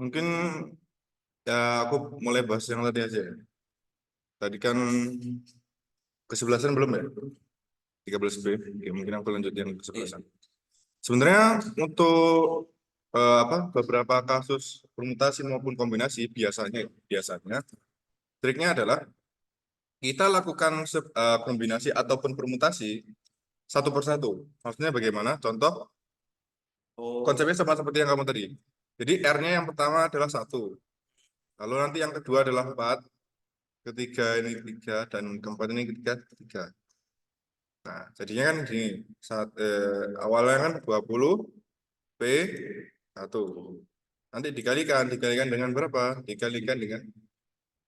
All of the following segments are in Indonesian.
Mungkin ya aku mulai bahas yang tadi aja ya. Tadi kan kesebelasan belum ya? 13B. Oke, mungkin aku lanjut yang kesebelasan. Sebenarnya untuk beberapa kasus permutasi maupun kombinasi biasanya triknya adalah kita lakukan kombinasi ataupun permutasi satu persatu. Maksudnya bagaimana? Contoh konsepnya sama seperti yang kamu tadi. Jadi R-nya yang pertama adalah satu, lalu nanti yang kedua adalah 4, ketiga ini 3, dan keempat ini ketiga. Nah, jadinya kan gini, awalnya kan 20 P 1. Nanti dikalikan dengan berapa? Dikalikan dengan,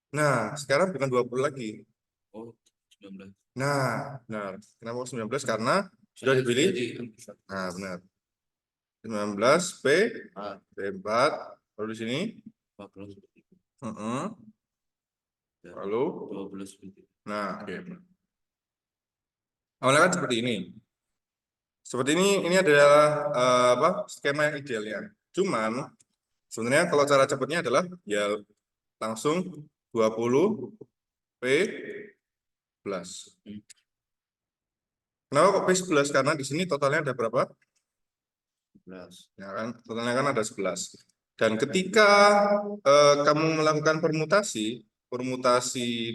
nah sekarang bukan 20 lagi. Oh, 19. Nah, benar. Kenapa 19? Karena sudah dipilih. Nah, benar. 19 P 4, lalu di sini 40. lalu 12. nah oke. Awalnya kan seperti ini. Ini adalah skema yang idealnya. Cuman sebenarnya kalau cara cepatnya adalah ya langsung 20 P 11. Kenapa kok P 11? Karena di sini totalnya ada berapa? 11. Ya kan, totalnya kan ada 11. Dan ketika kamu melakukan permutasi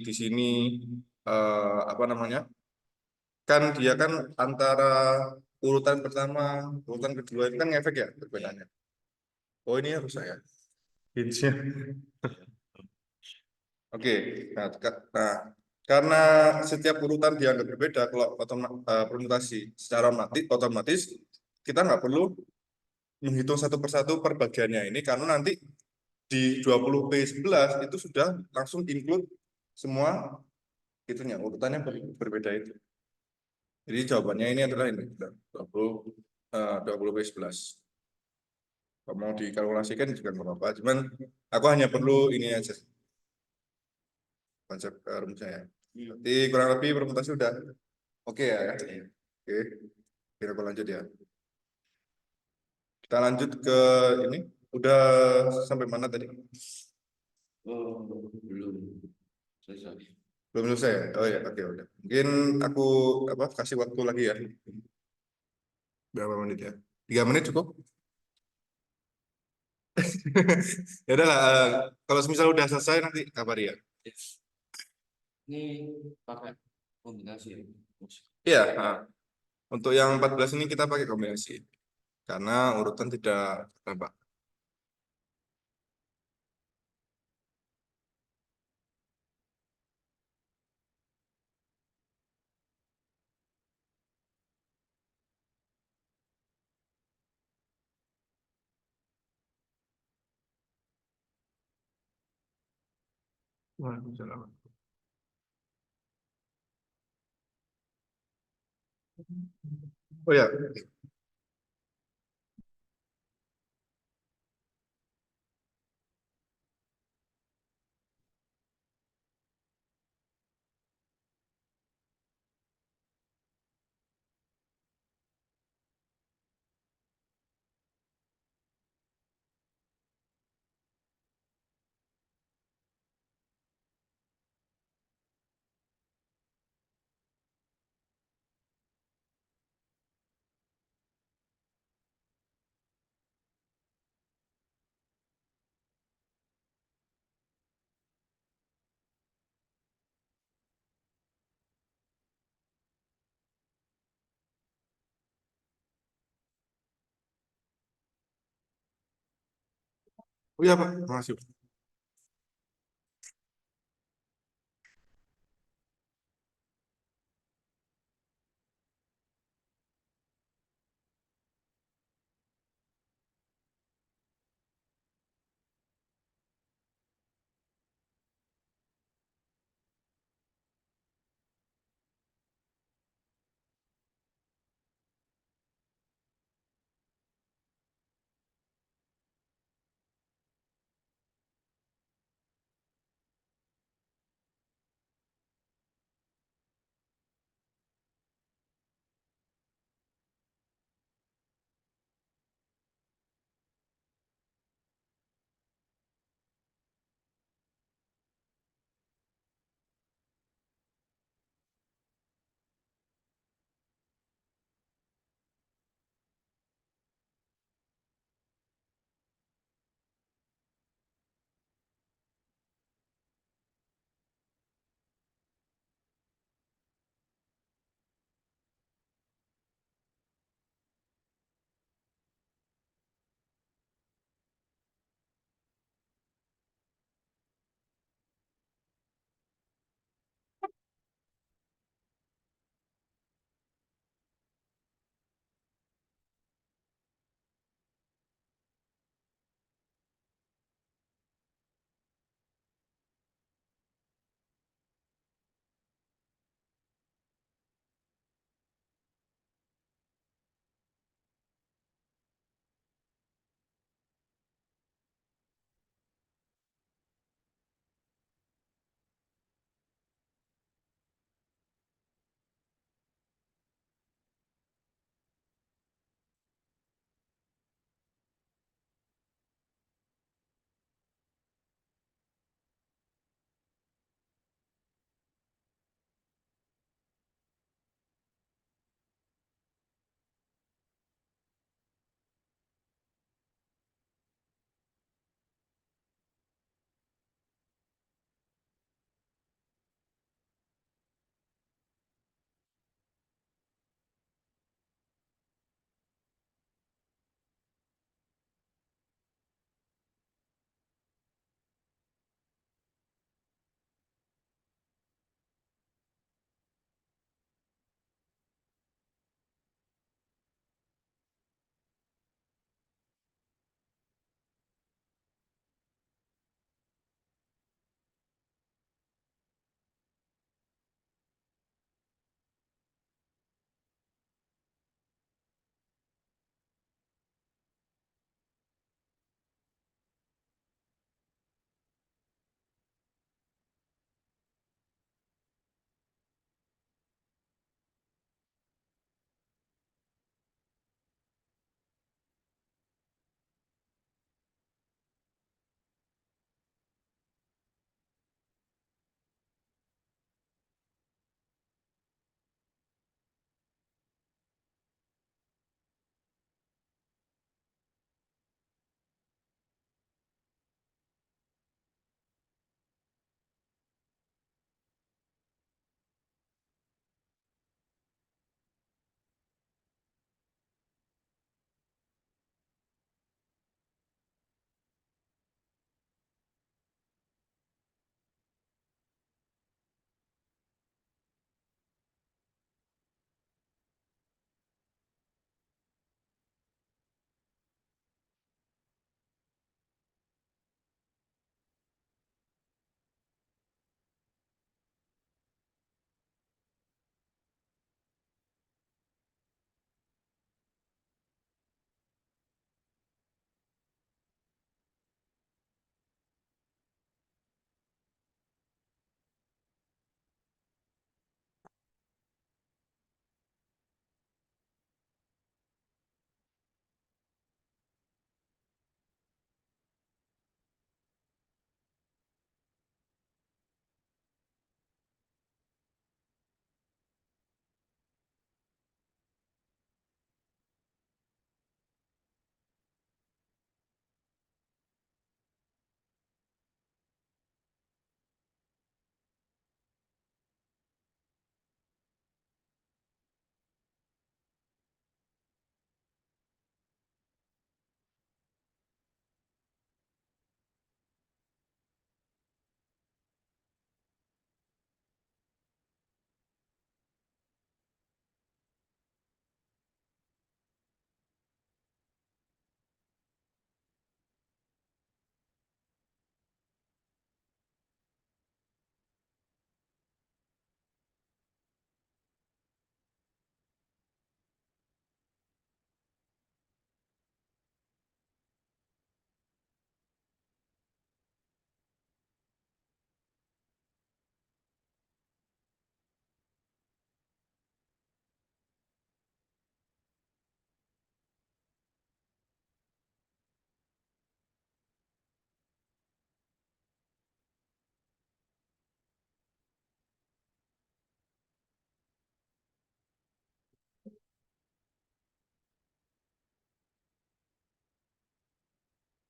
di sini apa namanya? Kan dia kan antara urutan pertama, urutan kedua itu kan ngefek ya perbedaannya. Oh ini harus saya. Hintsnya. Oke, nah, karena setiap urutan dianggap berbeda, kalau permutasi secara otomatis kita nggak perlu menghitung satu persatu perbagiannya ini, karena nanti di 20P11 itu sudah langsung include semua itunya, urutannya berbeda itu. Jadi jawabannya ini adalah ini, 20P11. Kalau mau dikalkulasikan juga nggak apa-apa, cuman aku hanya perlu ini aja, konsep rumusnya ya. Jadi kurang lebih permutasi udah oke ya. Oke, kita lanjut ya. Kita lanjut ke ini. Udah sampai mana tadi? Oh, belum selesai. Belum selesai ya? Oh ya, oke udah. Mungkin aku kasih waktu lagi ya. Berapa menit ya? 3 menit cukup? Ya udahlah, kalau misal udah selesai nanti kabari ya. Ini pakai kombinasi ya. Iya, untuk yang 14 ini kita pakai kombinasi. Karena urutan tidak tampak. Waalaikumsalam. Oh ya, oh ya Pak, makasih.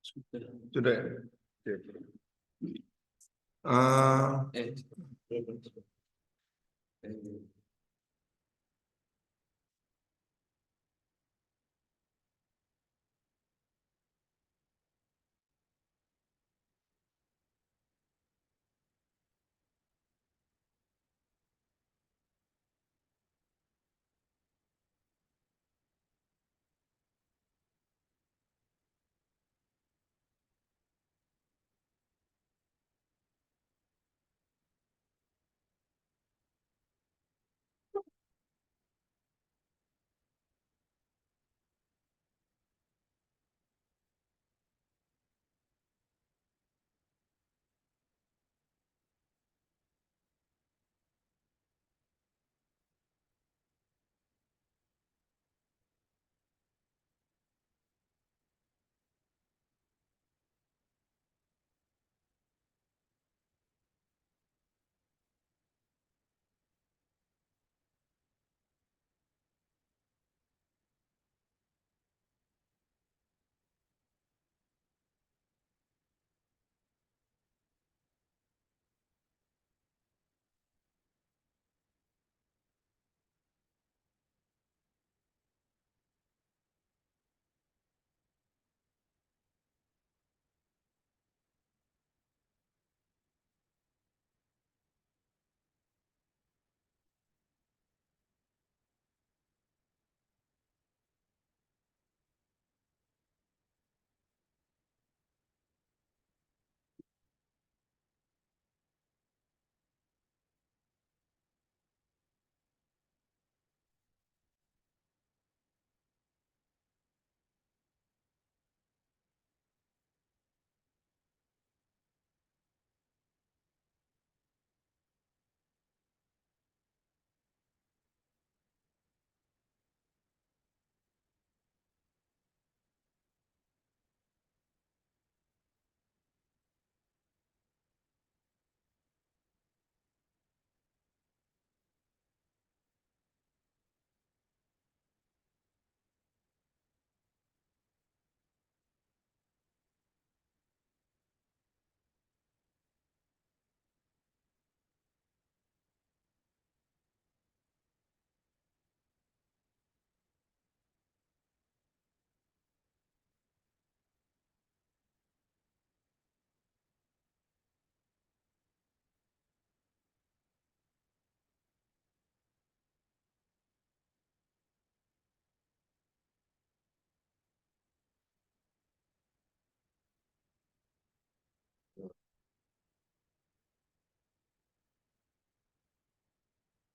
Sudah. Sudah ya? Oke. Ah, Eh. Eh.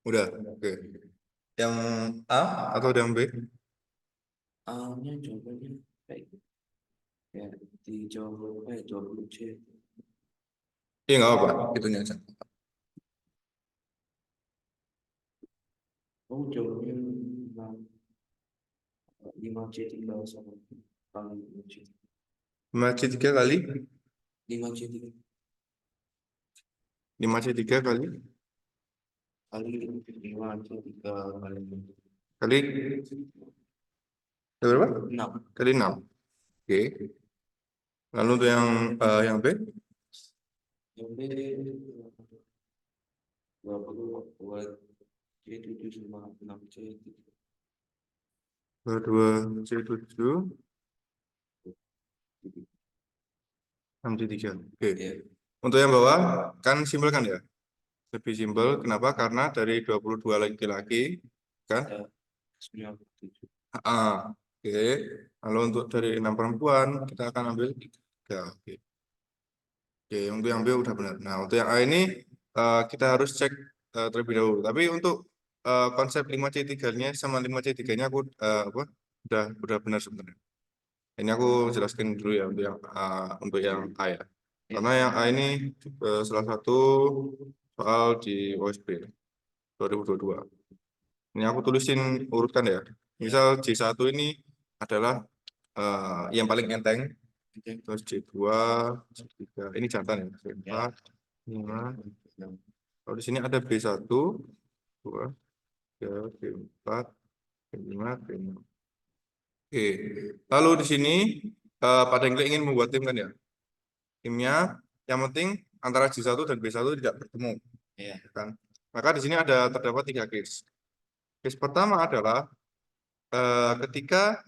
udah. Oke. Yang A atau yang B? A-nya jawabannya baik. Ya, dijawab jawab C. Iya nggak apa, itunya aja. Oh, jawabnya 5C tinggal sama kali 5C. 5C3 kali 5C tinggal 5C3 kali kali 5C 3 kali kali berapa? 6. Kali 6. Oke. Lalu untuk yang B? Yang B 20 buat C7 sama 6C. 2C7 6C3. Oke. Ya, Untuk yang bawah kan simpel kan ya? Lebih simpel. Kenapa? Karena dari 22 laki-laki kan? kita 97. Oke. Lalu untuk dari 6 perempuan kita akan ambil 3. Oke. Oke, untuk yang B udah benar. Nah, untuk yang A ini kita harus cek terlebih dahulu. Tapi untuk konsep 5C3-nya sama 5C3-nya aku apa? Udah benar sebenarnya. Ini aku jelaskan dulu ya untuk yang A ya. Karena yang A ini salah satu soal di OSP 2022. Ini aku tulisin urutkan ya. Misal J1 ini adalah yang paling enteng. Terus J2, J3. Ini jantan ya. J4, 5. Kalau di sini ada B1, 2, 3, B4, B5, B6. Oke. Lalu di sini pada ingin membuat tim kan ya. Timnya yang penting antara J1 dan B1 tidak bertemu, Iya. kan? Maka di sini ada terdapat 3 case. Case pertama adalah ketika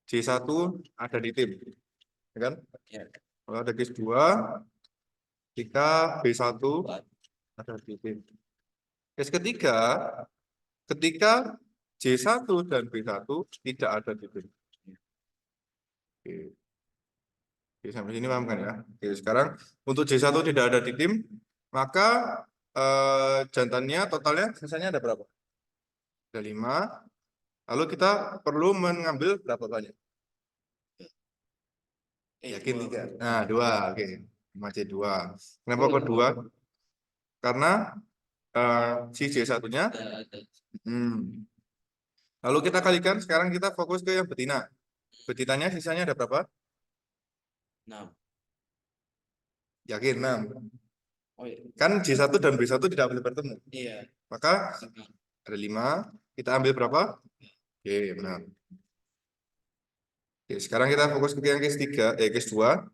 J1 ada di tim, ya kan? Iya. Kalau ada case 2, ketika B1 ada di tim. Case ketiga, ketika J1 dan B1 tidak ada di tim. Oke. Oke, sampai sini paham kan ya? Oke, sekarang untuk J1 tidak ada di tim, maka jantannya totalnya sisanya ada berapa? Ada 5. Lalu kita perlu mengambil berapa banyak? Yakin 3. Nah, 2. Oke. 5C2. Kenapa kok 2? Karena si J1-nya. Lalu kita kalikan, sekarang kita fokus ke yang betina. Betinanya sisanya ada berapa? 6. Yakin 6. Oh iya. Kan J1 dan B1 tidak boleh bertemu. Iya. Maka ada 5. Kita ambil berapa? Oke, benar. Oke, sekarang kita fokus ke yang case 3, case 2.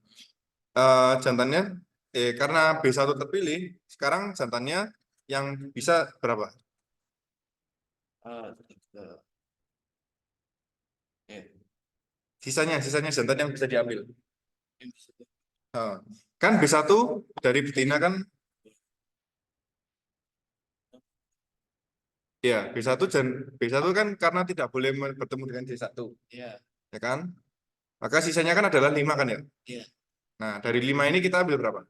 Jantannya, karena B1 terpilih, sekarang jantannya yang bisa berapa? 3. Eh, Sisanya jantan yang bisa diambil. yang bisa tuh. Eh, kan B1 dari betina kan, ya B1 dan B1 kan karena tidak boleh bertemu dengan C1, Iya. ya kan? Maka sisanya kan adalah 5 kan ya? Iya. Nah, dari 5 ini kita ambil berapa?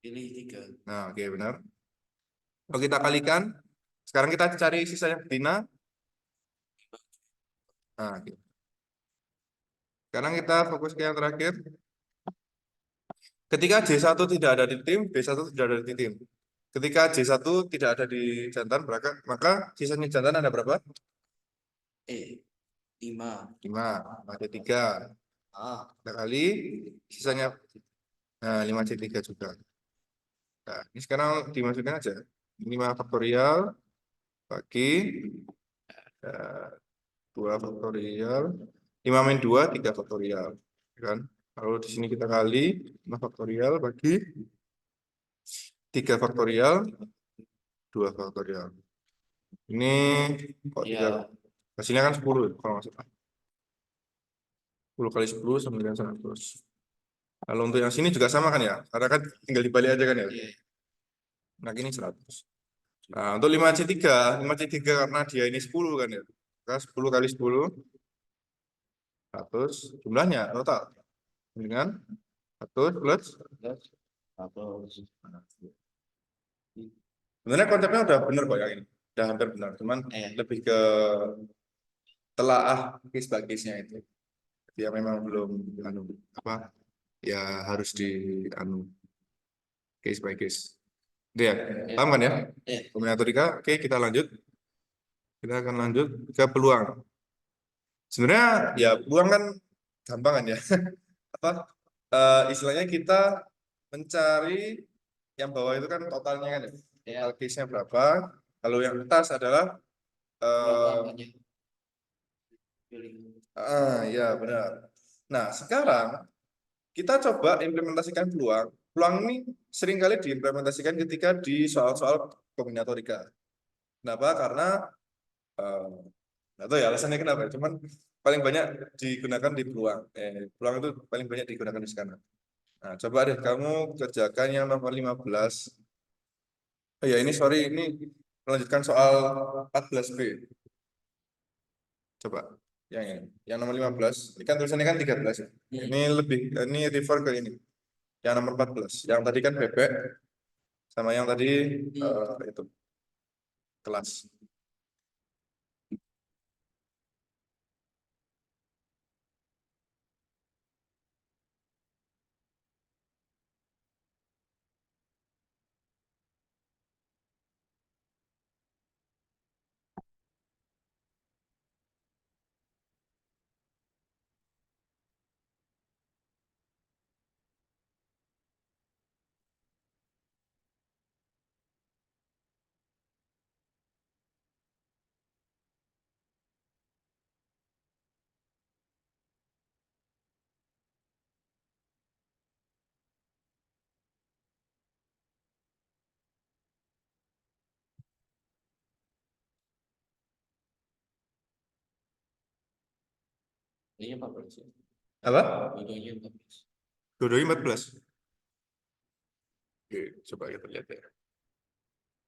Pilih 3. Nah, oke benar. Kalau kita kalikan, sekarang kita cari sisanya betina. Nah, oke. Sekarang kita fokus ke yang terakhir. Ketika J1 tidak ada di tim, B1 tidak ada di tim. Ketika J1 tidak ada di jantan, maka sisanya jantan ada berapa? 5. 5. Ada 3. Kita kali sisanya 5C3 juga. Nah, ini sekarang dimasukkan aja. 5 faktorial bagi 2 faktorial. 5 min 2, 3 faktorial. Kan? Lalu di sini kita kali 5 faktorial bagi 3 faktorial, 2 faktorial. Ini kok Iya. 3, hasilnya kan 10 kalau nggak salah. 10 kali 10, 900. Kalau untuk yang sini juga sama kan ya? Karena kan tinggal dibalik aja kan ya? Iya. Nah, ini 100. Nah, untuk 5C3 karena dia ini 10 kan ya? Maka 10 kali 10, 100. Jumlahnya total. Dengan 100 plus. Atau Sebenarnya konsepnya udah bener kok yang ini. Udah hampir benar. Cuman lebih ke telaah case by case-nya itu. Dia memang belum anu apa ya harus di anu case by case. Itu ya, paham kan ya? Kombinatorika. Oke, kita lanjut. Kita akan lanjut ke peluang. Sebenarnya ya peluang kan gampang kan ya. Apa istilahnya kita mencari yang bawah itu kan totalnya kan ya. Total case-nya berapa? Kalau yang atas adalah ya benar. Nah, sekarang kita coba implementasikan peluang. Peluang ini seringkali diimplementasikan ketika di soal-soal kombinatorika. Kenapa? Karena nggak tahu ya alasannya kenapa. Cuman paling banyak digunakan di peluang. Peluang itu paling banyak digunakan di sana. Nah, coba deh kamu kerjakan yang nomor 15. Oh ya, ini sorry, ini melanjutkan soal 14B. Coba yang ini, yang nomor 15. Ini kan tulisannya kan 13 ya. Ini lebih, ini refer ke ini. Yang nomor 14. Yang tadi kan bebek sama yang tadi itu kelas. Ini 14 ya. Apa? Dua-duanya 14. Dua-duanya 14. Oke, coba kita lihat ya.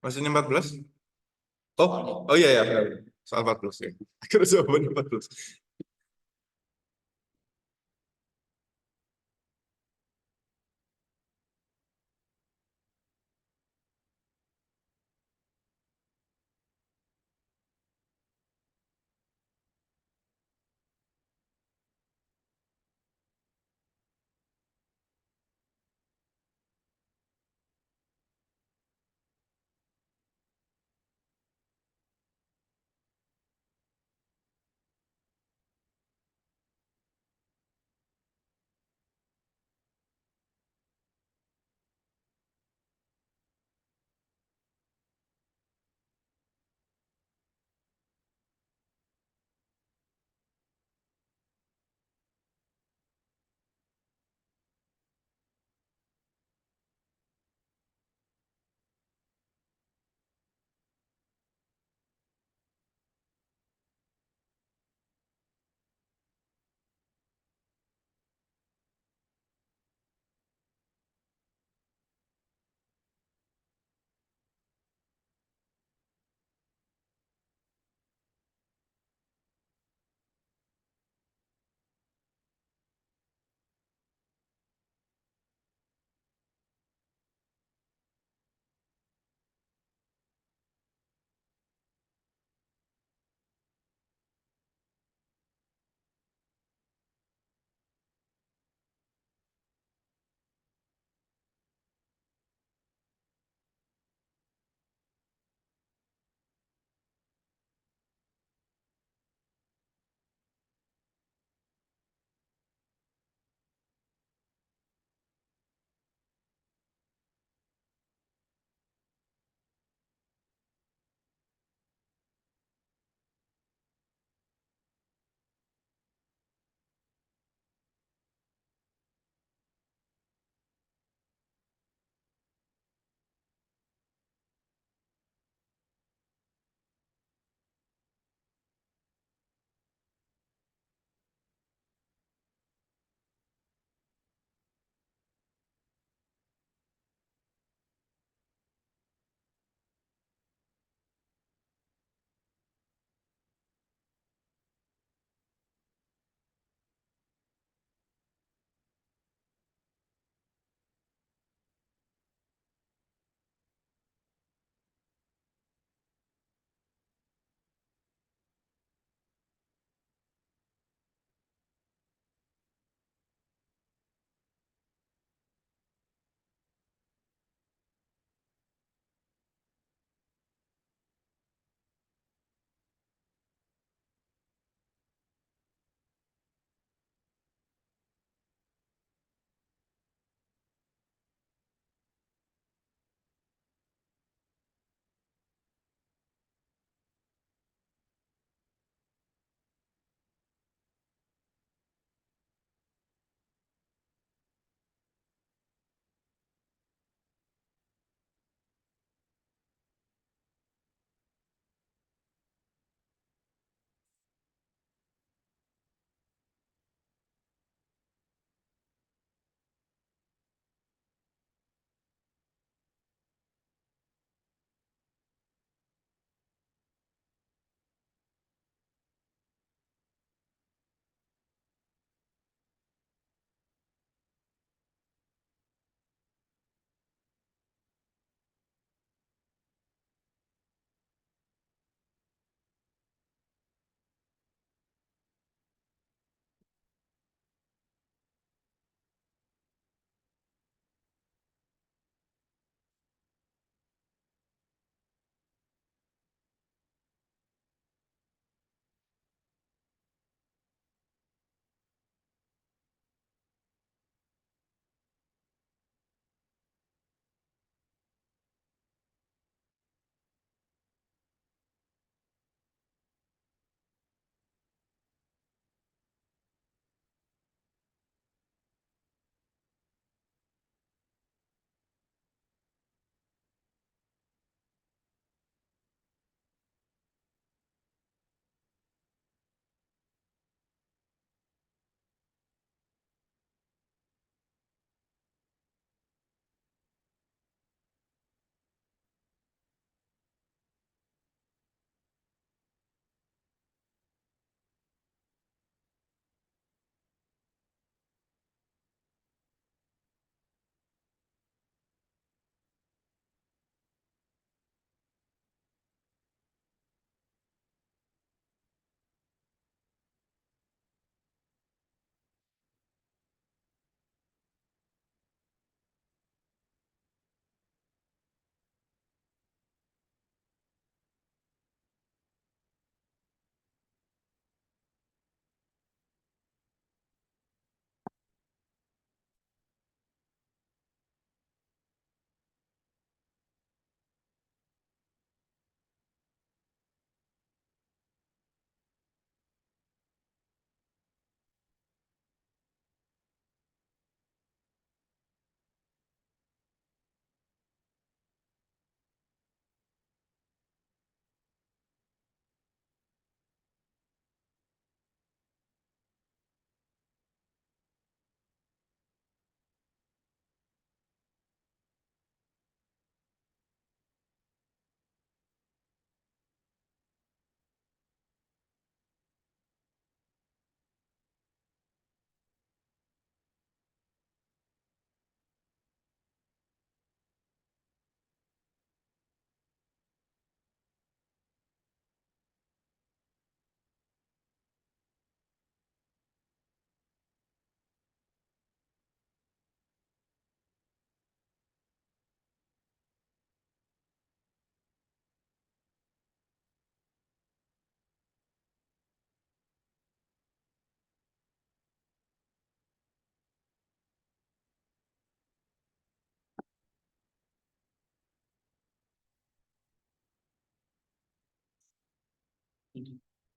Maksudnya 14? Oh, oh iya ya, benar. Soal 14 ya. Akhirnya jawabannya 14.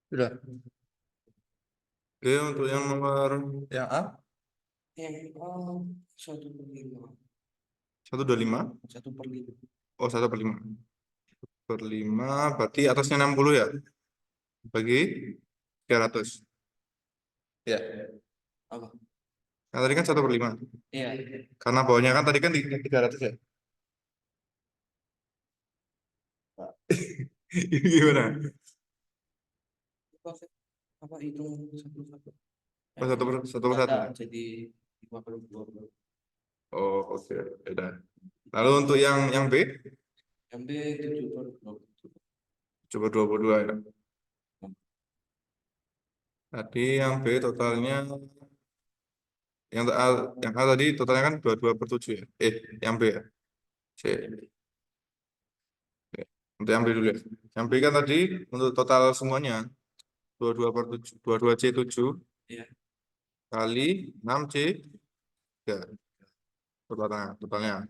Sudah. Oke, untuk yang nomor yang A Oh, 1/5. 125. 1/5. Oh, 1/5. Per 5 berarti atasnya 60 ya. Bagi 300. Ya. Apa? Nah, tadi kan 1/5. Iya. Karena bawahnya kan tadi kan di 300 ya. Ini gimana? Apa, apa hitung satu-satu? Oh, satu per satu. Enggak, jadi 52. Oh, oke. Beda. Lalu untuk yang B, Yang B 7/20. coba 22 ya. Tadi yang B totalnya, yang A tadi totalnya kan 22/7 ya. Yang B ya. C. Oke. Untuk yang B dulu ya. Yang B kan tadi untuk total semuanya 22/7, 22C7 Iya. kali 6C 3 totalnya.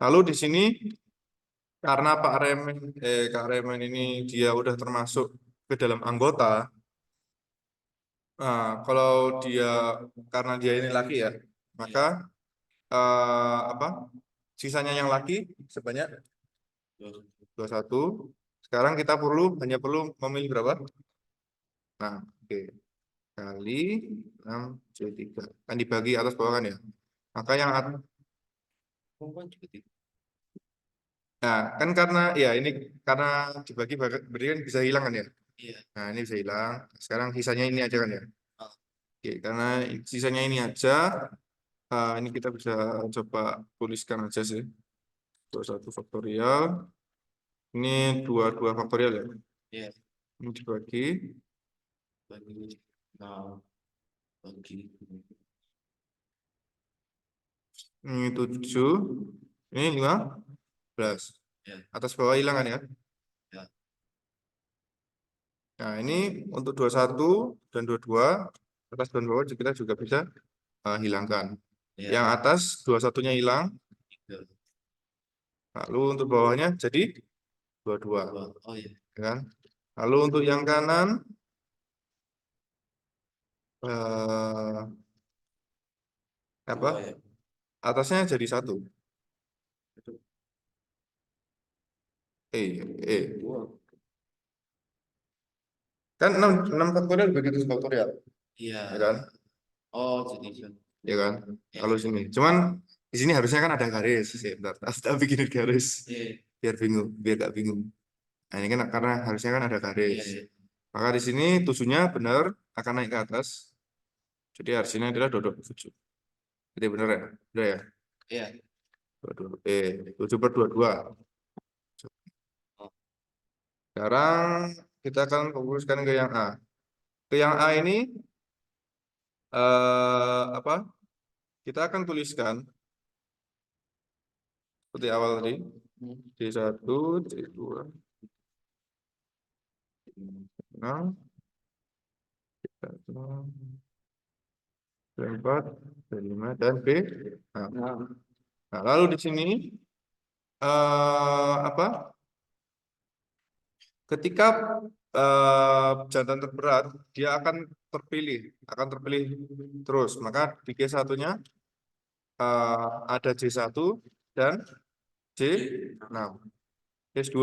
Lalu di sini karena Kak Remen ini dia udah termasuk ke dalam anggota. Nah, kalau dia karena dia ini laki ya, maka apa? Sisanya yang laki sebanyak 21. Sekarang kita hanya perlu memilih berapa? Nah, oke. Kali 6C3. Kan dibagi atas bawah kan ya. Maka Perempuan juga tidak. nah, kan karena ya ini karena dibagi berarti kan bisa hilang kan ya. Iya. Nah, ini bisa hilang. Sekarang sisanya ini aja kan ya. Ah, Oke, karena sisanya ini aja, ini kita bisa coba tuliskan aja sih. 21 faktorial. Ini 22 faktorial ya. iya. Ini dibagi. Bagi. Nah, bagi. Ini 7. Ini 15. Ya. Atas bawah hilang kan ya. Ya. Nah, ini untuk 21 dan 22. Atas dan bawah kita juga bisa hilangkan. Ya. Yang atas 21-nya hilang. Tiga. Lalu untuk bawahnya jadi 22. Dua. Oh iya. Kan? Lalu untuk yang kanan eh, apa? Dua ya. Atasnya jadi 1. Itu Eh. dua. Kan 6 faktorial begitu faktorial, Iya. ya kan? Oh, jadi satu. Ya kan? Ya. Kalau sini. Cuman di sini harusnya kan ada garis. Bentar, tak bikinin garis. Iya. Biar bingung, biar gak bingung. Nah, ini kan karena harusnya kan ada garis. Iya. Iya. Maka di sini tujuhnya benar akan naik ke atas. Jadi hasilnya adalah 22/7. Jadi benar ya? Benar ya? Iya. 22. 7/22. Oh, Sekarang kita akan fokuskan ke yang A. Ke yang A ini apa? Kita akan tuliskan seperti awal tadi. D1, D2, 6, D4, D5, dan B. Nah, nah, lalu di sini apa? Ketika jantan terberat, dia akan terpilih terus. Maka di G1-nya ada J1 dan J6. S2,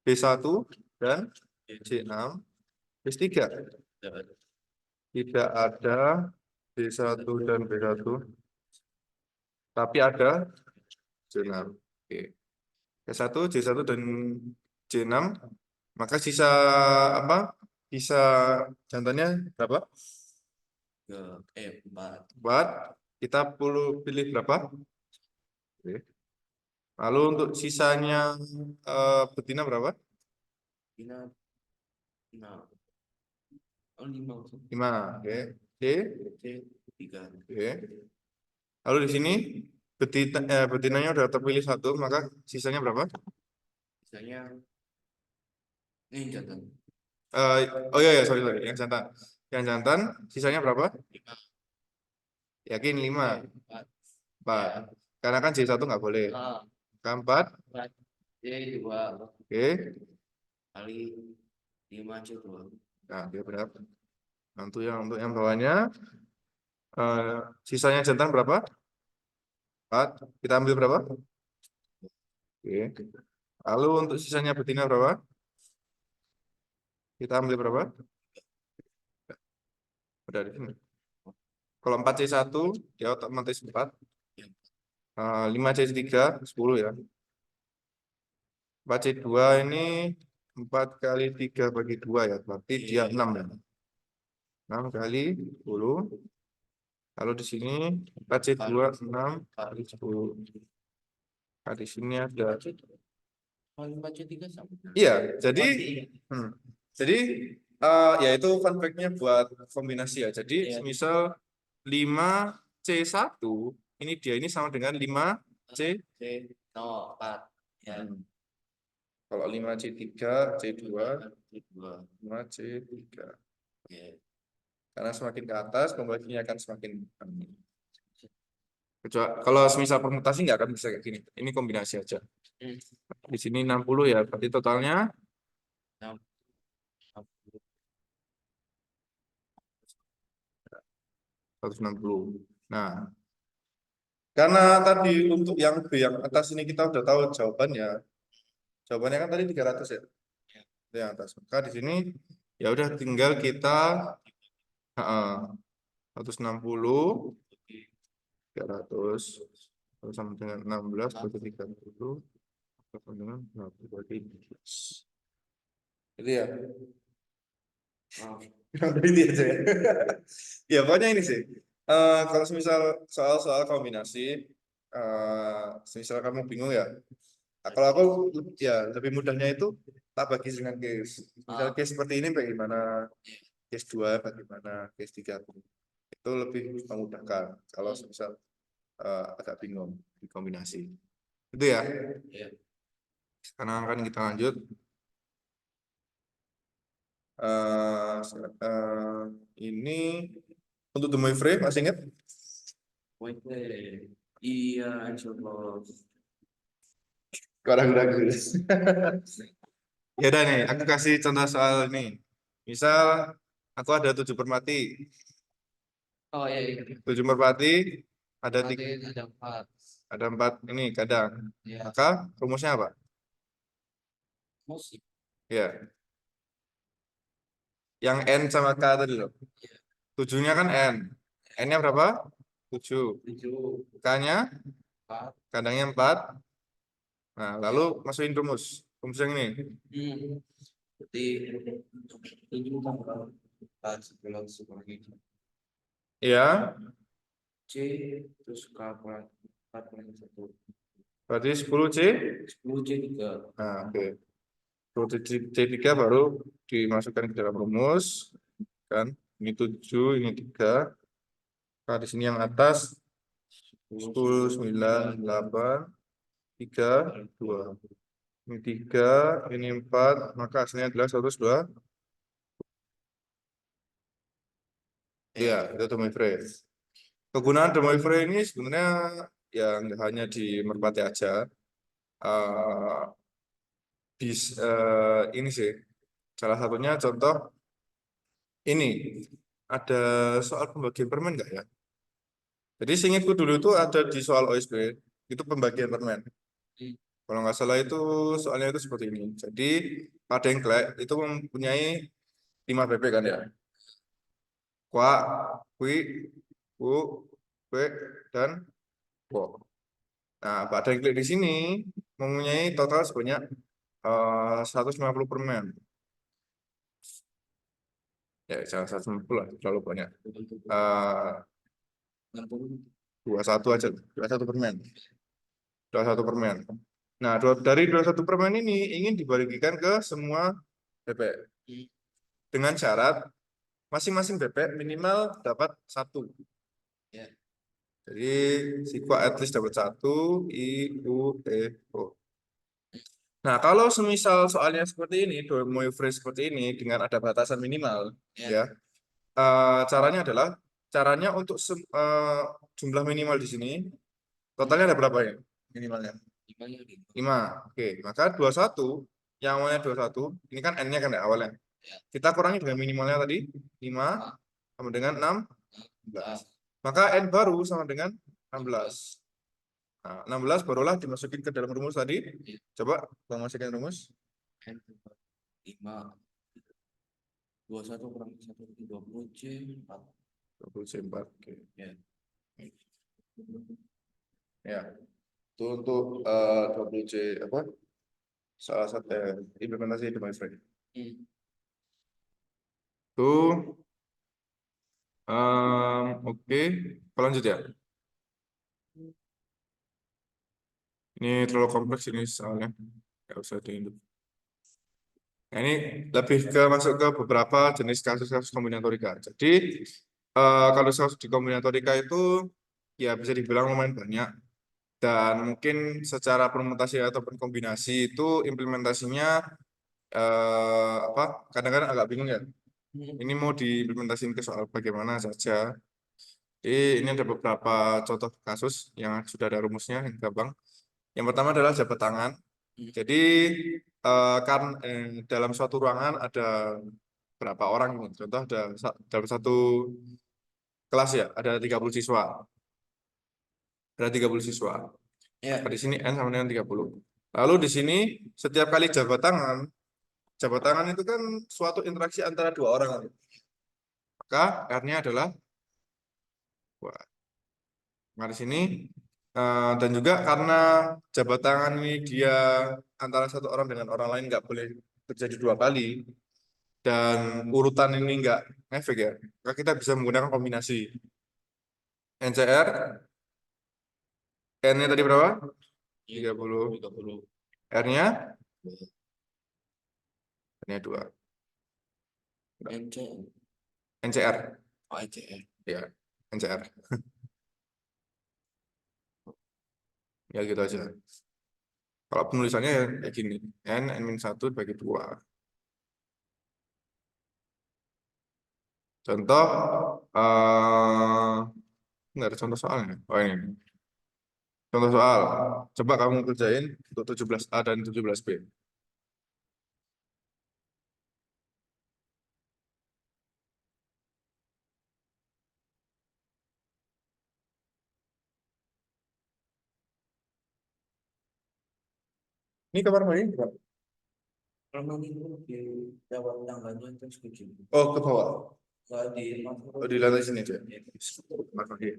B1 dan J6. S3 tidak ada B1 dan B1, tapi ada J6. Oke. S1, J1 dan J6, maka sisa apa? Sisa jantannya berapa? 4. 4. Kita perlu pilih berapa? Oke. Lalu untuk sisanya betina berapa? Ini 6. Oh, 5. 5. Oke. C. C3. Oke. Lalu di sini betinanya udah terpilih 1, maka sisanya berapa? Misalnya ini jantan. Oh iya, sorry, yang jantan. Yang jantan sisanya berapa? 5. Yakin 5. 4. 4. Karena kan J1 nggak boleh. Ah, Maka 4. 4. C2 Oke. kali 5C2. Nah, dia berapa? Nah, untuk yang bawahnya, sisanya jantan berapa? 4. Kita ambil berapa? Oke. Lalu untuk sisanya betina berapa? Kita ambil berapa? Udah di sini. Kalau 4C1, ya otomatis 4. 5C3, 10 ya. 4C2 ini 4 kali 3 bagi 2 ya. Berarti dia 6 ya. 6 kali 10. Lalu di sini 4C2, 6 kali 10. Nah, di sini ada. Kalau 5C3 sama. Iya, hmm, jadi ya itu fun fact-nya buat kombinasi ya. Jadi Iya. misal 5C1 ini dia ini sama dengan 5C. C, 4. Ya. Kalau 5C3, C2, C2. 5C3. Oke. Karena semakin ke atas pembagiannya akan semakin kecuali kalau semisal permutasi nggak akan bisa kayak gini. Ini kombinasi aja. Di sini 60 ya, berarti totalnya 160. Nah, karena tadi untuk yang B yang atas ini kita udah tahu jawabannya. Jawabannya kan tadi 300 ya. Itu yang atas. Maka di sini ya udah tinggal kita 160 300 sama dengan 16 bagi 30 sama dengan 20 bagi 12. Itu ya. Yang tadi itu aja ya. Ya pokoknya ini sih. Kalau misal soal-soal kombinasi, misal kamu bingung ya. Nah, kalau aku ya lebih mudahnya itu tak bagi dengan case. Misal case seperti ini bagaimana, case 2 bagaimana, case 3 itu lebih memudahkan. Kalau misal agak bingung di kombinasi. Itu ya. Iya. Sekarang akan kita lanjut. Ini untuk the frame masih ingat? Wait, iya, coba. Ragu-ragu. Ya udah nih, aku kasih contoh soal ini. Misal aku ada 7 permati. Oh iya, iya. 7 permati ada Berarti 3, ada 4. ada 4 ini kadang. Iya. Maka rumusnya apa? Musik. Ya, yang N sama K tadi loh. 7-nya kan N. N-nya berapa? 7. 7. K-nya 4. kadangnya 4. Nah, lalu masukin rumus. Rumus yang ini. Berarti 7 tambah 4 sekurang Ya, C terus K kurat 4 kurangi 1. berarti 10C. 10C3. Nah, oke. 10C3 baru dimasukkan ke dalam rumus. Kan? Ini 7, ini 3. Nah, di sini yang atas 10, 9, 8, 3, 2. Ini 3, ini 4, maka hasilnya adalah 102. Iya, itu Domoivre. Kegunaan Domoivre ini sebenarnya ya nggak hanya di merpati aja. Eh, ini sih, salah satunya contoh ini. Ada soal pembagian permen nggak ya? Jadi seingatku dulu itu ada di soal OSB, itu pembagian permen. Kalau nggak salah itu soalnya itu seperti ini. Jadi pada engklek itu mempunyai 5 BP kan ya. Kwa, Kwi, Ku, Kwe, dan Wo. Nah, pada engklek di sini mempunyai total sebanyak 150 permen. Ya, jangan 150 lah, terlalu banyak. 21 aja, 21 permen. 21 permen. Nah, dari 21 permen ini ingin dibagikan ke semua BP. Dengan syarat masing-masing BP minimal dapat 1. Ya. Jadi siswa at least dapat 1, I, U, E, O. Nah, kalau semisal soalnya seperti ini, Domoivre seperti ini dengan ada batasan minimal, ya, caranya untuk jumlah minimal di sini, totalnya ada berapa ya minimalnya? 5. Oke, maka 21, yang awalnya 21, ini kan N-nya kan ya awalnya. Kita kurangi dengan minimalnya tadi 5 sama dengan 16. Maka N baru sama dengan 16. Nah, 16 barulah dimasukin ke dalam rumus tadi. Coba Bang masukin rumus. N 5 21 kurang 1 20 C 4 24. Oke. ya. Ya. Itu untuk 20C apa? Salah satu implementasi domain frame. Tuh, oke. Lanjut ya. Ini terlalu kompleks ini soalnya. Nggak usah di Nah, ini lebih ke masuk ke beberapa jenis kasus-kasus kombinatorika. Jadi, kalau kasus di kombinatorika itu ya bisa dibilang lumayan banyak. Dan mungkin secara permutasi ataupun kombinasi itu implementasinya apa? Kadang-kadang agak bingung ya. Ini mau diimplementasikan ke soal bagaimana saja. Jadi ini ada beberapa contoh kasus yang sudah ada rumusnya yang gampang. Yang pertama adalah jabat tangan. Jadi dalam suatu ruangan ada berapa orang? Contoh ada dalam satu kelas ya ada 30 siswa. Ada 30 siswa. Ya. Di sini N sama dengan 30. Lalu di sini setiap kali jabat tangan itu kan suatu interaksi antara dua orang. Maka R-nya adalah wah, nah, di sini dan juga karena jabat tangan ini dia antara satu orang dengan orang lain nggak boleh terjadi dua kali dan urutan ini nggak efek ya, maka kita bisa menggunakan kombinasi NCR, N-nya tadi berapa? 30, 30 R-nya? R-nya 2. NC NCR, oh NCR ya, NCR. Ya gitu aja. Kalau penulisannya ya kayak gini, N-1 bagi 2. Contoh, nggak ada contoh soalnya. Oh ini. Contoh soal. Coba kamu kerjain untuk 17A dan 17B. Ini kamar mandi enggak? kalau itu di jawab tangganya terus ke sini Oh, ke bawah. nggak di Oh, di lantai sini aja. Oke.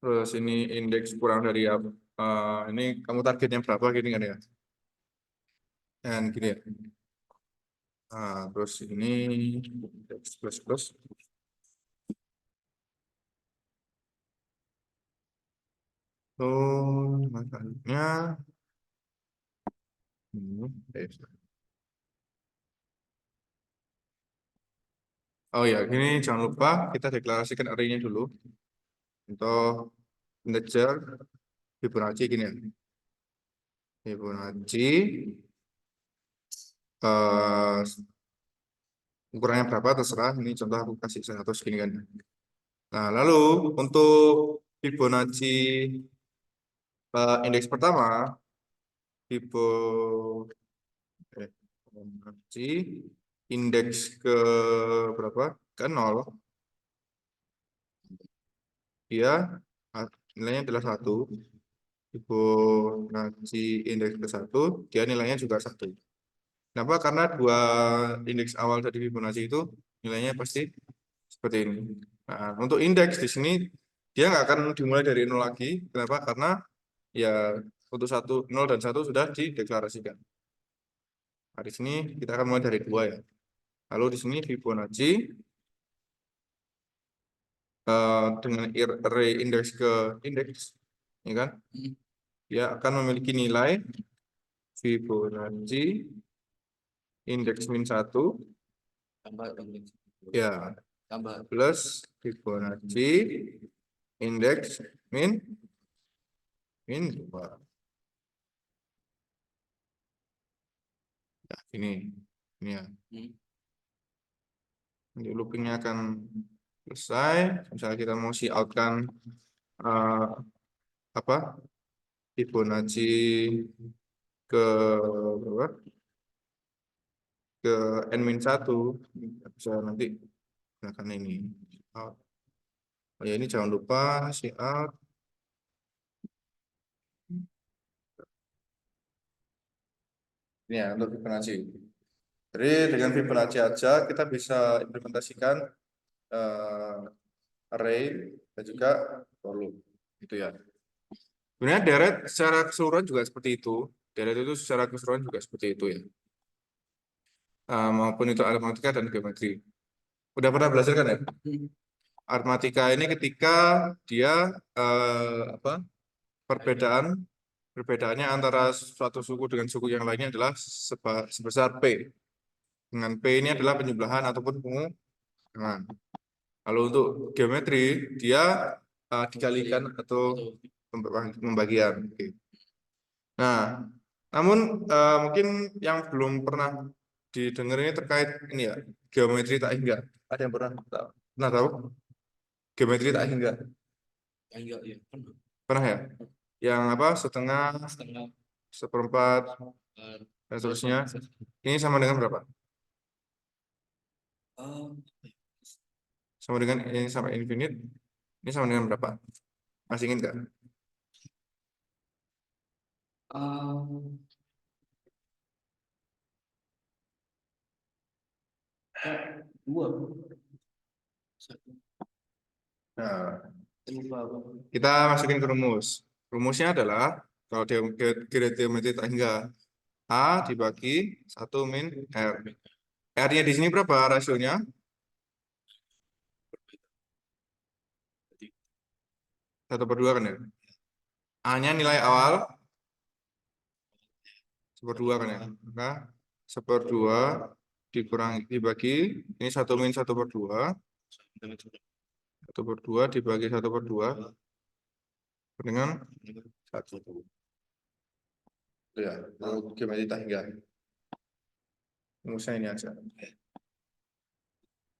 Terus ini indeks kurang dari apa? Ini kamu targetnya berapa gini kan ya? Dan gini ya. Terus ini indeks plus plus. Makanya eh, oh ya, gini jangan lupa kita deklarasikan array-nya dulu untuk integer Fibonacci gini ya. Fibonacci eh, ukurannya berapa terserah. Ini contoh aku kasih 100 gini kan. Nah, lalu untuk Fibonacci indeks pertama, Fibonacci indeks ke berapa? Ke 0, dia nilainya adalah 1. Fibonacci indeks ke 1, dia nilainya juga 1. Kenapa? Karena dua indeks awal dari Fibonacci itu nilainya pasti seperti ini. Nah, untuk indeks di sini dia nggak akan dimulai dari 0 lagi. Kenapa? Karena ya untuk 0 dan 1 sudah dideklarasikan. Nah, di sini kita akan mulai dari 2 ya. Lalu di sini Fibonacci dengan array indeks ke indeks, ya kan? Dia akan memiliki nilai Fibonacci indeks min 1 Tambah indeks. ya Tambah. plus Fibonacci indeks min 2. Ya, ini ya. Nanti loopingnya akan selesai. Misalnya kita mau see out kan apa Fibonacci ke berapa? Ke n-1 bisa nanti gunakan ini. Out. Oh ya, ini jangan lupa see out. Ini ya untuk Fibonacci. Jadi dengan Fibonacci aja kita bisa implementasikan array dan juga for loop. Itu ya. Sebenarnya deret secara keseluruhan juga seperti itu. Deret itu secara keseluruhan juga seperti itu ya. Maupun itu aritmatika dan geometri. Udah pernah belajar kan ya? Aritmatika ini ketika dia apa? Perbedaannya antara suatu suku dengan suku yang lainnya adalah sebesar P. Dengan P ini adalah penjumlahan ataupun pengurangan. Lalu untuk geometri dia dikalikan atau pembagian. Oke. Nah, namun mungkin yang belum pernah didengar ini terkait ini ya geometri tak hingga. Ada yang pernah tahu geometri tak hingga? Enggak, ya. Pernah ya? Yang apa? Setengah, Setengah. seperempat, dan seterusnya. Ini sama dengan berapa? Sama dengan ini sampai infinite. Ini sama dengan berapa? Masih ingat nggak? Um, dua. Satu. Nah, Lupa apa? kita masukin ke rumus. Rumusnya adalah kalau geometri tak hingga A dibagi 1 min R. R-nya di sini berapa rasionya? 1/2 kan ya? A-nya nilai awal 1/2 kan ya? Maka 1/2 dikurangi dibagi ini 1 min 1/2 1/2 dibagi 1/2 dengan 1. Ya, geometri tak hingga. Rumusnya ini aja.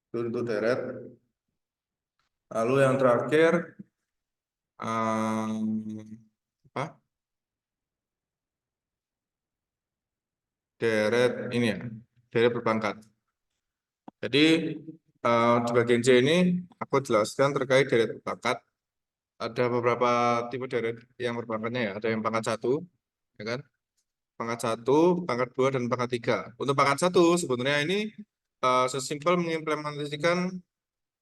Itu untuk deret. Lalu yang terakhir apa? Deret ini ya, deret berpangkat. Jadi di bagian C ini aku jelaskan terkait deret berpangkat. Ada beberapa tipe deret yang berpangkatnya ya. Ada yang pangkat 1, ya kan? Pangkat 1, pangkat 2, dan pangkat 3. Untuk pangkat 1 sebenarnya ini sesimpel mengimplementasikan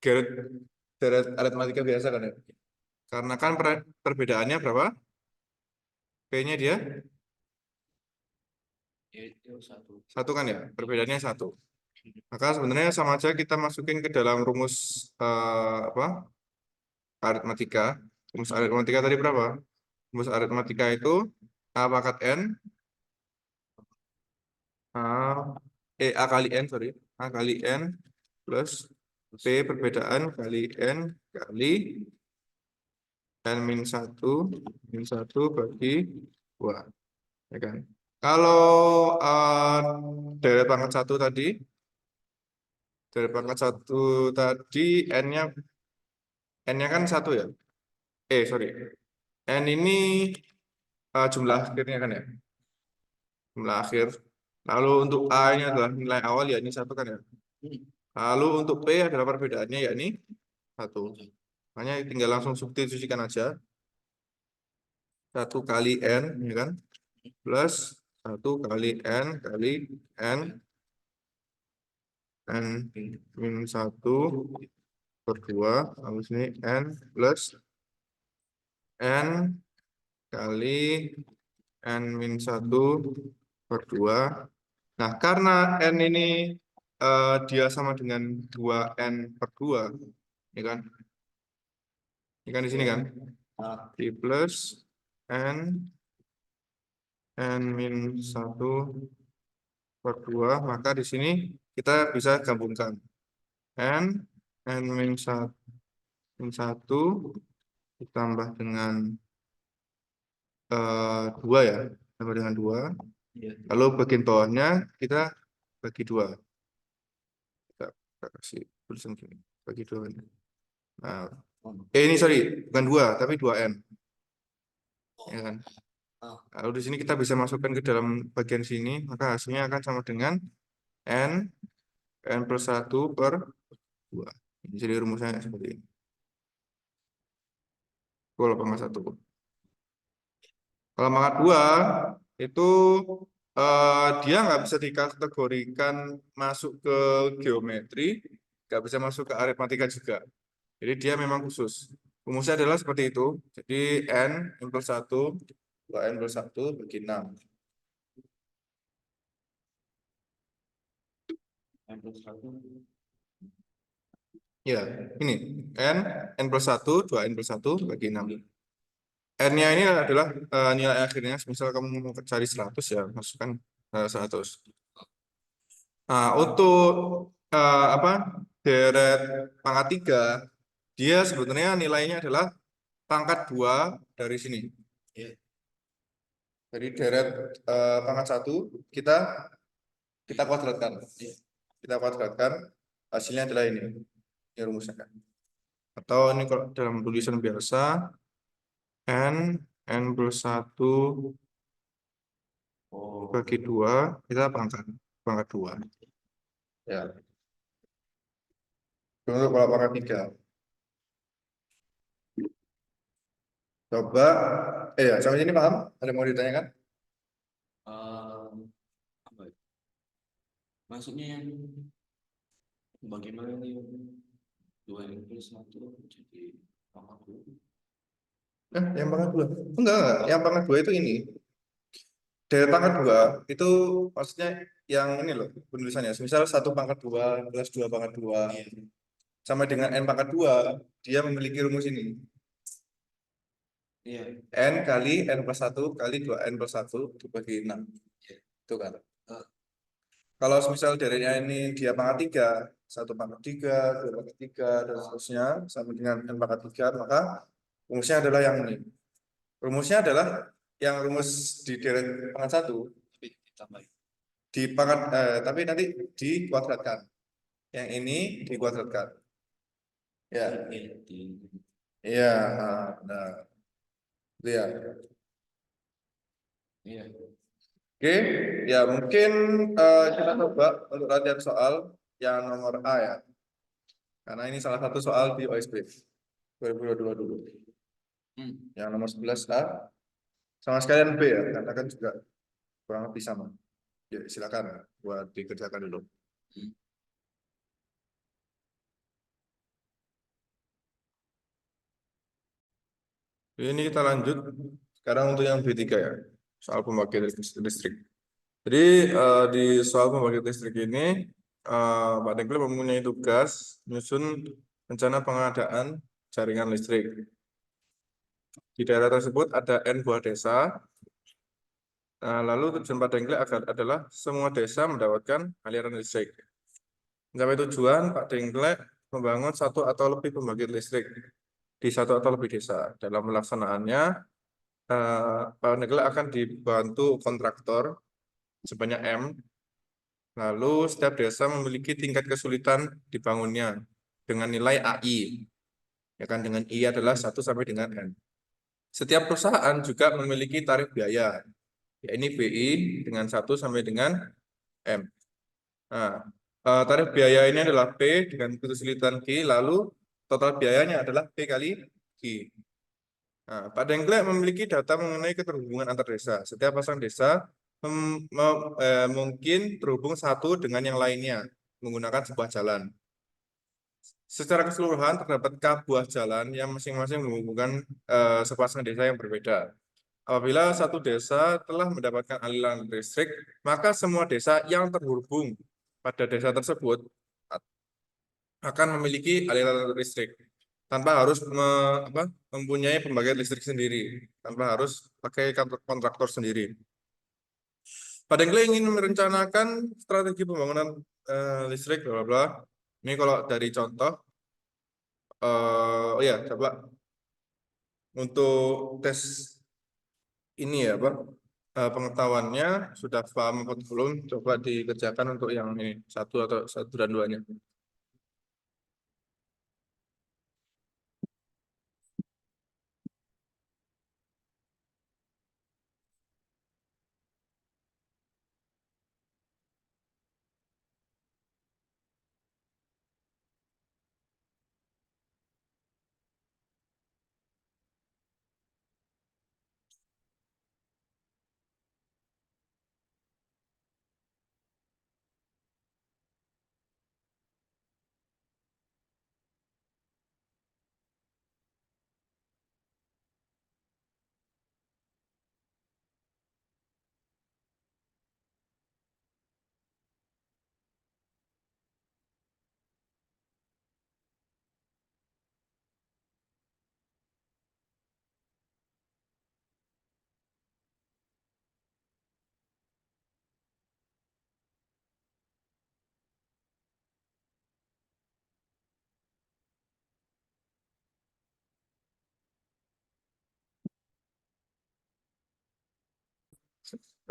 deret deret aritmatika biasa kan ya. Karena kan perbedaannya berapa? P-nya dia Itu satu. 1 kan ya? Perbedaannya 1. Maka sebenarnya sama aja kita masukin ke dalam rumus apa? Aritmatika. Rumus aritmatika tadi berapa? Rumus aritmatika itu A pangkat N A kali N, sorry. A kali N plus P perbedaan kali N kali N min 1 bagi 2. Ya kan? Kalau deret pangkat 1 tadi, deret pangkat 1 tadi N-nya kan 1 ya? Sorry. N ini jumlah akhirnya kan ya? Jumlah akhir. Lalu untuk A ini adalah nilai awal ya, ini 1 kan ya? Lalu untuk P adalah perbedaannya ya ini 1. Makanya tinggal langsung substitusikan aja. 1 kali N, ya kan? Plus 1 kali N kali N min 1/2. Lalu sini N plus N kali N min 1/2. Nah, karena N ini dia sama dengan 2N/2, ya kan? Ini kan di sini kan? Di plus N min 1/2, maka di sini kita bisa gabungkan N min 1 ditambah dengan 2 ya, tambah dengan 2. Iya. Lalu bagian bawahnya kita bagi 2. Kita kasih tulisan gini, bagi 2. Nah, ini sorry, bukan 2, tapi 2N. Ya kan? Lalu di sini kita bisa masukkan ke dalam bagian sini, maka hasilnya akan sama dengan N plus 1/2. Jadi rumusnya seperti ini. Kalau pangkat 1. Kalau pangkat 2 itu dia nggak bisa dikategorikan masuk ke geometri, nggak bisa masuk ke aritmatika juga. Jadi dia memang khusus. Rumusnya adalah seperti itu. Jadi N plus 1, 2N plus 1 bagi 6. Ya, ini N plus 1, 2N plus 1 bagi 6. N-nya ini adalah nilai akhirnya. Misal kamu mau cari 100 ya, masukkan 100. Nah, untuk apa deret pangkat 3, dia sebenarnya nilainya adalah pangkat 2 dari sini. Jadi deret pangkat 1 kita kuadratkan. Kita kuadratkan, hasilnya adalah ini. Ini rumusnya kan. Atau ini kalau dalam tulisan biasa N plus 1 bagi 2, kita pangkat 2. Ya. Untuk kalau pangkat 3. Coba, ya sampai sini paham? Ada yang mau ditanyakan? Apa ya? Maksudnya yang bagaimana nih 2 N+1 jadi pangkat 2? Yang pangkat dua? Enggak. Yang pangkat dua itu ini. Dari pangkat dua itu maksudnya yang ini loh penulisannya. Misal 1 pangkat 2 plus 2 pangkat 2 Iya, sama dengan n pangkat 2 dia memiliki rumus ini. iya, N kali n plus 1 kali 2n plus 1 dibagi 6. iya. Itu kan. Eh, Kalau misal darinya ini dia pangkat 3, 1 pangkat 3, 2 pangkat 3, dan seterusnya, sama dengan n pangkat 3, maka rumusnya adalah yang ini. Rumusnya adalah yang rumus di deret pangkat 1, tapi ditambahin. di pangkat, tapi nanti dikuadratkan. Yang ini dikuadratkan. Ya, Iya, iya, nah, lihat. iya. Oke, ya mungkin kita coba untuk latihan soal yang nomor A ya. Karena ini salah satu soal di OSB 2022 dulu. Yang nomor 11A sama sekalian B ya, karena kan juga kurang lebih sama. Ya, silakan buat dikerjakan dulu. Ini kita lanjut sekarang untuk yang B3 ya, soal pembangkit listrik. Jadi di soal pembangkit listrik ini Pak Dengkle mempunyai tugas menyusun rencana pengadaan jaringan listrik. Di daerah tersebut ada N buah desa. Nah, lalu tujuan Pak Dengkle adalah semua desa mendapatkan aliran listrik. Mencapai tujuan, Pak Dengkle membangun 1 atau lebih pembangkit listrik di 1 atau lebih desa. Dalam pelaksanaannya, Pak Dengkle akan dibantu kontraktor sebanyak M. Lalu setiap desa memiliki tingkat kesulitan dibangunnya dengan nilai AI. Ya kan, dengan I adalah 1 sampai dengan N. Setiap perusahaan juga memiliki tarif biaya. Ya, ini BI dengan 1 sampai dengan M. Nah, tarif biaya ini adalah P dengan kesulitan Q, lalu total biayanya adalah P kali Q. Nah, Pak Dengkle memiliki data mengenai keterhubungan antar desa. Setiap pasang desa mungkin terhubung satu dengan yang lainnya menggunakan sebuah jalan. Secara keseluruhan terdapat K buah jalan yang masing-masing menghubungkan sepasang desa yang berbeda. Apabila satu desa telah mendapatkan aliran listrik, maka semua desa yang terhubung pada desa tersebut akan memiliki aliran listrik tanpa harus mempunyai pembangkit listrik sendiri, tanpa harus pakai kontraktor sendiri. Pak Dengkle ingin merencanakan strategi pembangunan listrik, bla bla bla. Ini kalau dari contoh, oh ya, coba untuk tes ini ya, Pak. Pengetahuannya sudah paham atau belum? Coba dikerjakan untuk yang ini 1 atau 1 dan 2-nya.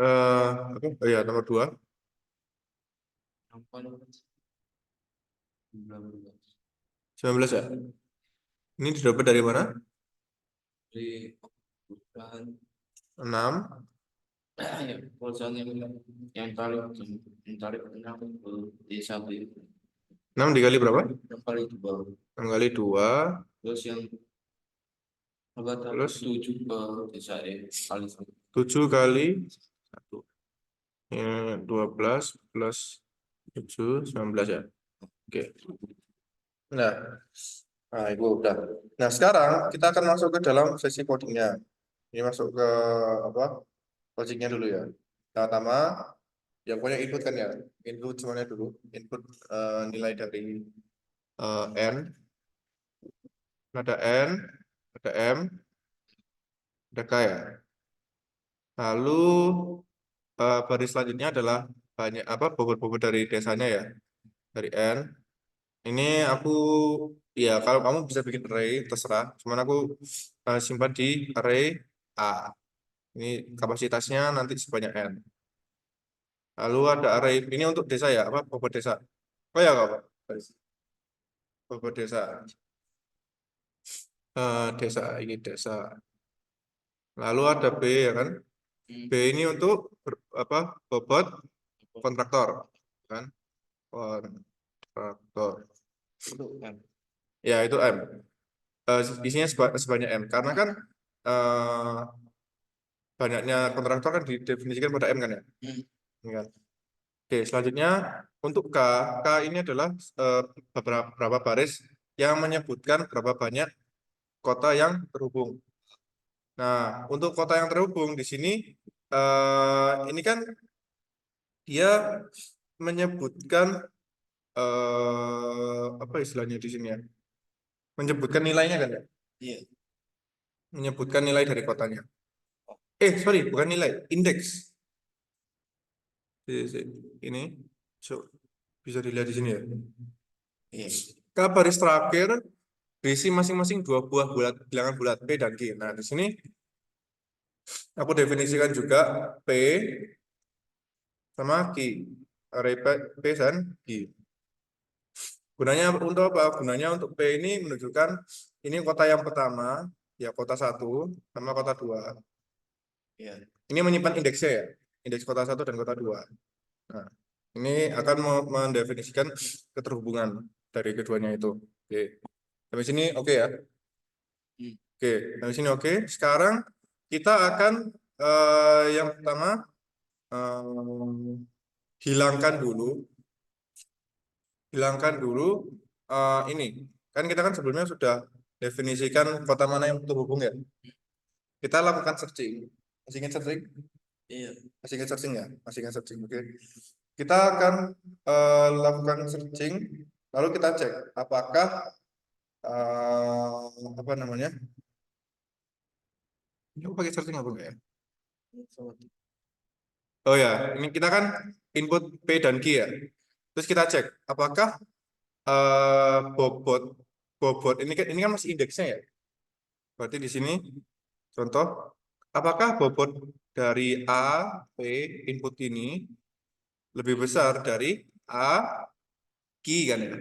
Oh ya, nomor 2. Yang paling 19 19 ya? Ini didapat dari mana? dari perusahaan 6. perusahaan yang tarik 6 ke desa B. 6 dikali berapa? 6 kali 2. 6 kali 2. Terus yang Terus 7 ke desa kali 7 kali 1. 12 plus 7, 19 ya. Oke. Nah, itu udah. Nah, sekarang kita akan masuk ke dalam sesi codingnya. Ini masuk ke apa? Logiknya dulu ya. Pertama, yang punya input kan ya. Input semuanya dulu. Input nilai dari n. Ada n, ada m, ada k ya. Lalu baris selanjutnya adalah banyak apa bobot-bobot dari desanya ya. Dari n. Ini aku ya kalau kamu bisa bikin array terserah. Cuman aku simpan di array A. Ini kapasitasnya nanti sebanyak n. Lalu ada array ini untuk desa ya, apa bobot desa. Oh ya apa? Bobot desa. Desa ini desa. Lalu ada B ya kan? B ini untuk apa? Bobot kontraktor kan? Kontraktor. itu M. Ya itu M. Isinya sebanyak M karena kan eh, banyaknya kontraktor kan didefinisikan pada M kan ya. Ini kan. Oke, selanjutnya untuk K, K ini adalah beberapa baris yang menyebutkan berapa banyak kota yang terhubung. Nah, untuk kota yang terhubung di sini ini kan dia menyebutkan apa istilahnya di sini ya? Menyebutkan nilainya kan ya? Iya. Menyebutkan nilai dari kotanya. Sorry, bukan nilai, indeks. Ini so, bisa dilihat di sini ya. Iya. K baris terakhir berisi masing-masing dua buah bilangan bulat P dan Q. Nah, di sini aku definisikan juga P sama Q. Array P dan Q. Gunanya untuk apa? Gunanya untuk P ini menunjukkan ini kota yang pertama, ya kota 1 sama kota 2. Iya. Ini menyimpan indeksnya ya, indeks kota 1 dan kota 2. Nah, ini akan mendefinisikan keterhubungan dari keduanya itu. Oke. Sampai sini oke ya. Oke, sampai sini oke. Sekarang kita akan yang pertama hilangkan dulu ini. Kan kita kan sebelumnya sudah definisikan kota mana yang terhubung ya. Kita lakukan searching. Masih ingat searching? Iya. Masih ingat searching ya? Masih ingat searching. Oke. Kita akan lakukan searching, lalu kita cek apakah apa namanya? Ini aku pakai searching apa enggak ya? Oh ya, ini kita kan input P dan Q ya. Terus kita cek apakah bobot bobot ini kan masih indeksnya ya. Berarti di sini contoh apakah bobot dari A P input ini lebih besar dari A Q kan ya.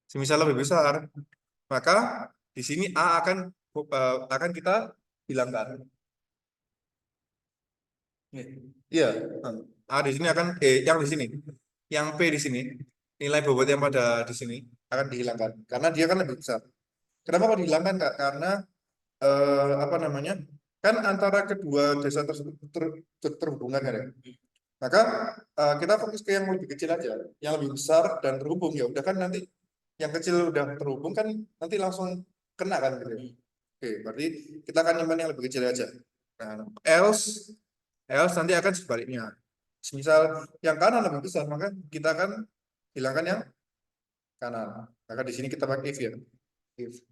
Semisal lebih besar, maka di sini A akan kita hilangkan. Iya, A di sini akan yang di sini, yang P di sini, nilai bobot yang pada di sini akan dihilangkan karena dia kan lebih besar. Kenapa kok dihilangkan Kak? Karena apa namanya? Kan antara kedua desa tersebut terhubungan kan ya. Maka kita fokus ke yang lebih kecil aja, yang lebih besar dan terhubung ya. Udah kan nanti yang kecil udah terhubung kan nanti langsung kena kan gitu. Oke, berarti kita akan nyimpan yang lebih kecil aja. Nah, else nanti akan sebaliknya. Misal yang kanan lebih besar, maka kita akan hilangkan yang kanan. Maka di sini kita pakai if ya. If.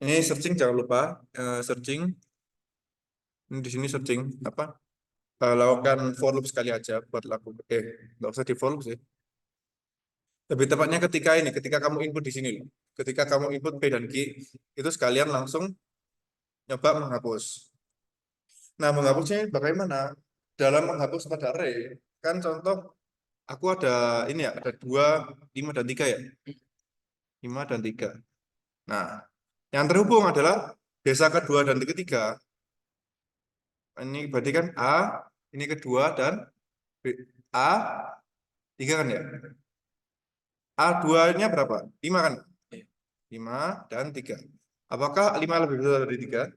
Ini searching jangan lupa searching. Ini di sini searching apa? Lakukan for loop sekali aja buat nggak usah di for loop sih. Lebih tepatnya ketika kamu input di sini loh. Ketika kamu input P dan Q, itu sekalian langsung nyoba menghapus. Nah, menghapusnya bagaimana? Dalam menghapus pada array, kan contoh aku ada ini ya, ada 2, 5 dan 3 ya. 5 dan 3. Nah, yang terhubung adalah desa kedua dan ketiga. Ini berarti kan A, ini kedua dan A 3 kan ya. A 2-nya berapa? 5 kan? 5 dan 3. Apakah 5 lebih besar dari 3?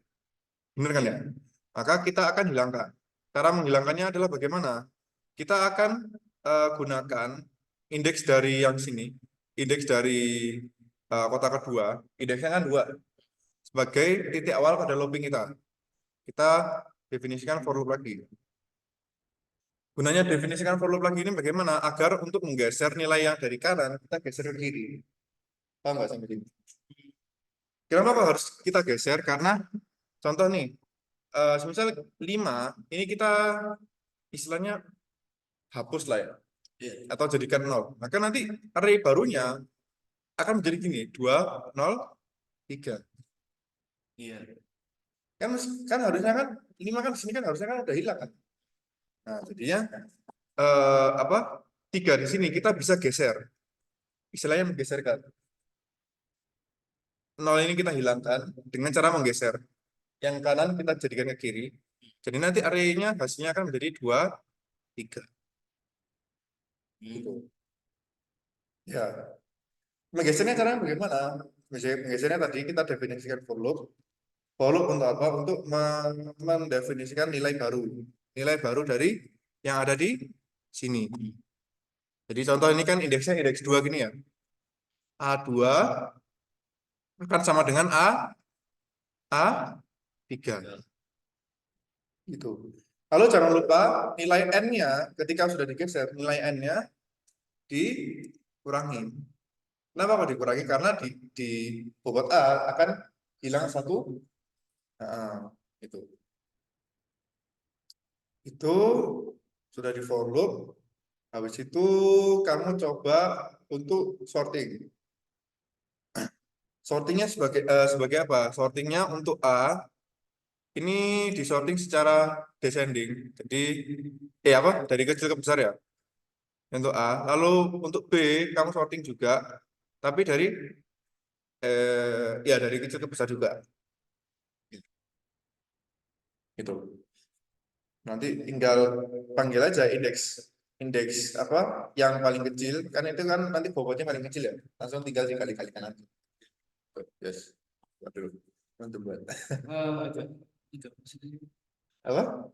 Benar kan ya? Maka kita akan hilangkan. Cara menghilangkannya adalah bagaimana? Kita akan gunakan indeks dari yang sini, indeks dari kotak kedua, indeksnya kan 2, sebagai titik awal pada looping kita. Kita definisikan for loop lagi. Gunanya definisikan for loop lagi ini bagaimana? Agar untuk menggeser nilai yang dari kanan, kita geser ke kiri. Paham nggak sampai sini? Kenapa harus kita geser? Karena contoh nih, semisal 5, ini kita istilahnya hapus lah ya, Iya. atau jadikan 0. Maka nanti array barunya akan menjadi gini, 2, 0, 3. Iya. Kan harusnya kan 5 kan sini kan harusnya kan udah hilang kan. Nah, jadinya apa? 3 di sini kita bisa geser. Istilahnya menggeserkan. 0 ini kita hilangkan dengan cara menggeser. Yang kanan kita jadikan ke kiri. Jadi nanti array-nya hasilnya akan menjadi 2, 3. Gitu. Ya. Menggesernya caranya bagaimana? Menggesernya tadi kita definisikan for loop. For loop untuk apa? Untuk mendefinisikan nilai baru. Nilai baru dari yang ada di sini. Jadi contoh ini kan indeksnya indeks 2 gini ya. A2 akan sama dengan A3. Gitu. Lalu jangan lupa nilai N-nya ketika sudah digeser, nilai N-nya dikurangi. Kenapa kok dikurangi? Karena di bobot A akan hilang 1. Nah, itu. Itu sudah di for loop. Habis itu kamu coba untuk sorting. Sortingnya sebagai apa? Sortingnya untuk A ini disorting secara descending. Jadi apa? Dari kecil ke besar ya. Untuk A. Lalu untuk B kamu sorting juga, tapi dari ya dari kecil ke besar juga. Gitu. Nanti tinggal panggil aja indeks indeks apa yang paling kecil kan itu kan nanti bobotnya paling kecil ya. Langsung tinggal dikali-kalikan aja. Yes. Waduh. Mantap banget. Itu. Apa?